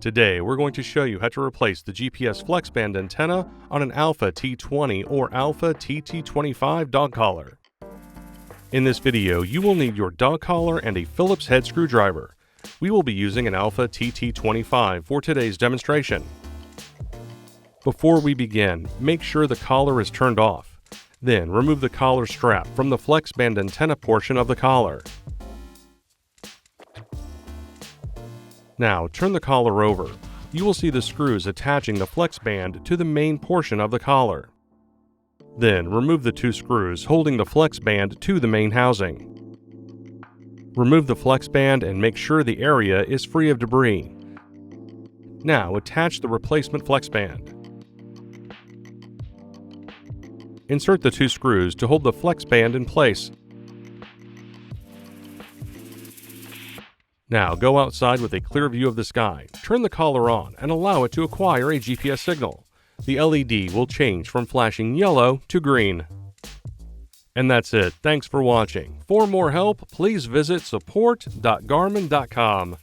Today, we're going to show you how to replace the GPS FlexBand antenna on an Alpha T20 or Alpha TT25 dog collar. In this video, you will need your dog collar and a Phillips head screwdriver. We will be using an Alpha TT25 for today's demonstration. Before we begin, make sure the collar is turned off. Then, remove the collar strap from the FlexBand antenna portion of the collar. Now, turn the collar over. You will see the screws attaching the FlexBand to the main portion of the collar. Then, remove the two screws holding the FlexBand to the main housing. Remove the FlexBand and make sure the area is free of debris. Now, attach the replacement FlexBand. Insert the two screws to hold the FlexBand in place. Now go outside with a clear view of the sky, turn the collar on, and allow it to acquire a GPS signal. The LED will change from flashing yellow to green. And that's it. Thanks for watching. For more help, please visit support.garmin.com.